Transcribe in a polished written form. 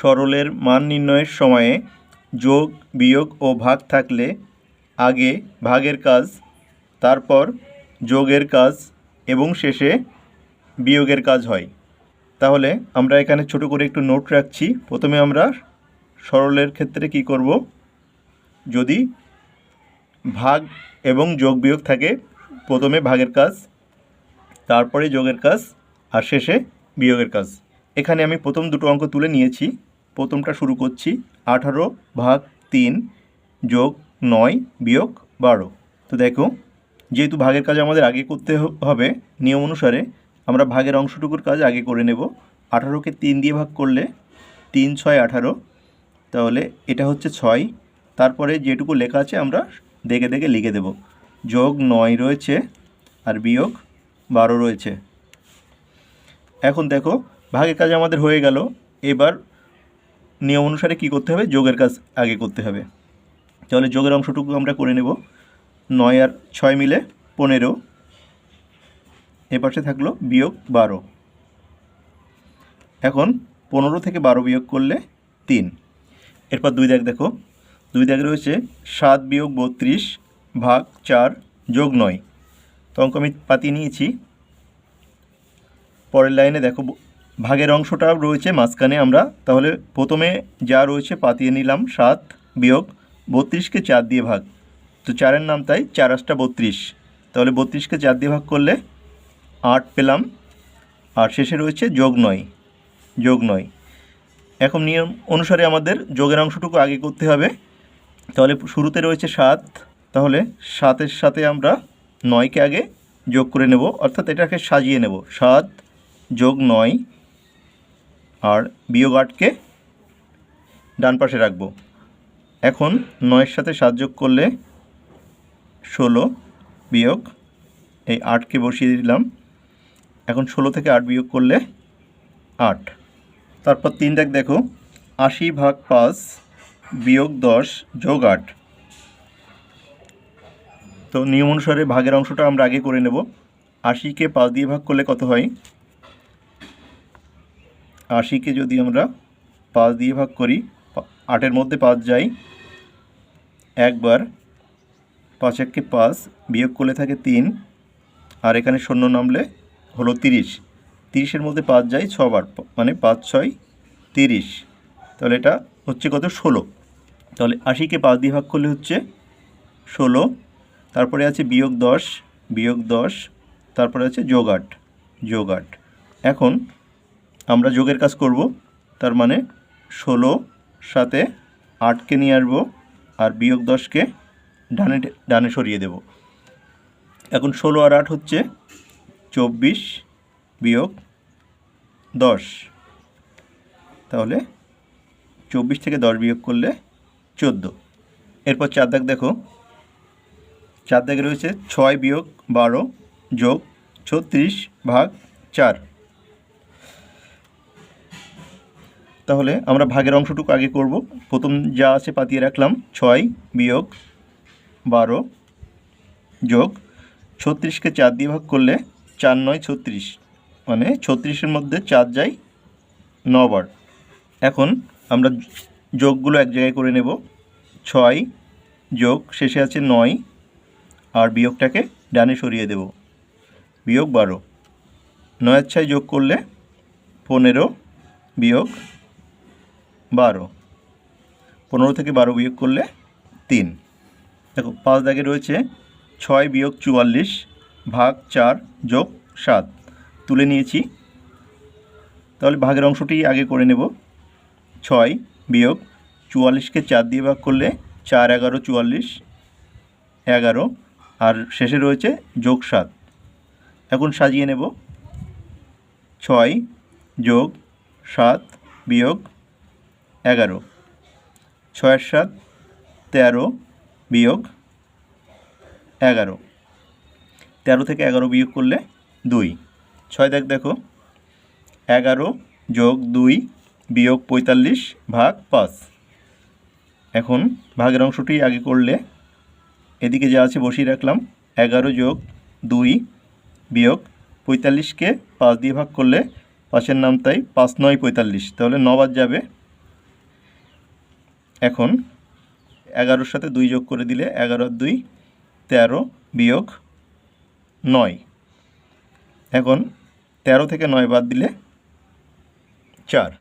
সরলের মান নির্ণয়ের সময়ে যোগ বিয়োগ ও ভাগ থাকলে আগে ভাগের কাজ, তারপর যোগের কাজ এবং শেষে বিয়োগের কাজ হয়। তাহলে আমরা এখানে ছোট করে একটু নোট রাখছি। প্রথমে আমরা সরলের ক্ষেত্রে কি করব, যদি ভাগ এবং যোগ বিয়োগ থাকে প্রথমে ভাগের কাজ, তারপরে যোগের কাজ আর শেষে বিয়োগের কাজ। এখানে আমি প্রথম দুটো অঙ্ক তুলে নিয়েছি। প্রথমটা শুরু করছি। 18 ভাগ 3 যোগ 9 বিয়োগ 12। তো দেখো, যেহেতু ভাগের কাজ আমাদের আগে করতে হবে, নিয়ম অনুসারে আমরা ভাগের অংশটুকুর কাজ আগে করে নেব। 18কে 3 দিয়ে ভাগ করলে 3 6 18, তাহলে এটা হচ্ছে 6। তারপরে যেটুকু লেখা আছে আমরা দেখে দেখে লিখে দেব। যোগ 9 রয়েছে আর বিয়োগ 12 রয়েছে। এখন দেখো, ভাগের কাজ আমাদের হয়ে গেল। এবার নিয়ম অনুসারে কী করতে হবে, যোগের কাজ আগে করতে হবে। তাহলে যোগের অংশটুকু আমরা করে নেব। 9 আর 6 মিলে 15, এপাশে থাকলো বিয়োগ 12। এখন 15 থেকে 12 বিয়োগ করলে 3। এরপর 2 দাগ দেখো, 2 দাগে রয়েছে 7 বিয়োগ 32 ভাগ 4 যোগ 9। তো অঙ্ক আমি পাতিয়ে নিয়েছি। পরের লাইনে দেখো, ভাগের অংশটা রয়েছে মাঝখানে। আমরা তাহলে প্রথমে যা রয়েছে পাতিয়ে নিলাম, 7 বিয়োগ 32কে 4 দিয়ে ভাগ। তো 4-এর নাম তাই, 4 8 32। তাহলে 32কে 4 দিয়ে ভাগ করলে 8 পেলাম। আর শেষে রয়েছে যোগ 9, যোগ 9। এখন নিয়ম অনুসারে আমাদের যোগের অংশটুকু আগে করতে হবে। তাহলে শুরুতে রয়েছে 7, তাহলে 7-এর সাথে আমরা 9কে আগে যোগ করে নেব, অর্থাৎ এটাকে সাজিয়ে নেব। 7 যোগ 9 আর বিয়োগ 8কে ডান পাশে রাখবো। এখন 9-এর সাথে 7 যোগ করলে 16 বিয়োগ এই 8কে বসিয়ে দিলাম। এখন 16 থেকে 8 বিয়োগ করলে 8। তারপর 3 দাগ দেখো, 80 ভাগ 5 বিয়োগ 10 যোগ 8। তো নিয়ম অনুসারে ভাগের অংশটা আমরা আগে করে নেব। 80কে 5 দিয়ে ভাগ করলে কত হয়, 80কে যদি আমরা 5 দিয়ে ভাগ করি, 8-এর মধ্যে 5 যায় একবার, 5 1-কে 5 বিয়োগ করলে থাকে 3, আর এখানে 0 নামলে হলো 30। 30-এর মধ্যে 5 যায় 6 বার, মানে 5 6 30। তাহলে এটা হচ্ছে কত, 16। তাহলে 80কে 5 দিয়ে ভাগ করলে হচ্ছে 16। তারপরে আছে বিয়োগ 10, বিয়োগ 10। তারপরে আছে যোগ 8, যোগ 8। এখন আমরা যোগের কাজ করব। তার মানে 16 সাথে 8কে নিয়ে আসবো আর বিয়োগ 10কে ডানে সরিয়ে দেব। এখন 16 আর 8 হচ্ছে 24 বিয়োগ 10। তাহলে 24 থেকে 10 বিয়োগ করলে 14। এরপর 4 দাগ দেখো, 4 দাগে রয়েছে 6 বিয়োগ 12 যোগ 36 ভাগ 4। তাহলে আমরা ভাগের অংশটুকু আগে করব। প্রথম যা আছে পাতিয়ে রাখলাম, 6 বিয়োগ 12 যোগ 36কে 4 দিয়ে ভাগ করলে 4 9 36, মানে 36-এর মধ্যে 4 যায় 9 বার। এখন আমরা যোগগুলো এক জায়গায় করে নেব। 6 যোগ শেষে আছে 9 আর বিয়োগটাকে ডানে সরিয়ে দেব, বিয়োগ 12। 9 আর 6 যোগ করলে 15 বিয়োগ 12। 15 থেকে 12 বিয়োগ করলে 3। দেখো 5 দাগে রয়েছে 6 বিয়োগ 44 ভাগ 4 যোগ 7 তুলে নিয়েছি। তাহলে ভাগের অংশটি আগে করে নেব। 6 বিয়োগ 44কে 4 দিয়ে ভাগ করলে 4 11 44 11, আর শেষে রয়েছে যোগ 7। এখন সাজিয়ে নেব। 6 যোগ 7 বিয়োগ 11, 6 আর 7 13 বিয়োগ 11। 13 থেকে 11 বিয়োগ করলে 2। 6 দাগ দেখো, 11 যোগ 2 বিয়োগ 45 ভাগ 5। এখন ভাগের অংশটি আগে করলে এদিকে যা আছে বসিয়ে রাখলাম। 11 যোগ 2 বিয়োগ 45কে 5 দিয়ে ভাগ করলে 5-এর নাম তাই, 5 9 45। তাহলে 9 বাদ যাবে, এখন 11-র সাথে 2 যোগ করে দিলে 11 আর 2 13 বিয়োগ 9। এখন 13 থেকে 9 বাদ দিলে 4।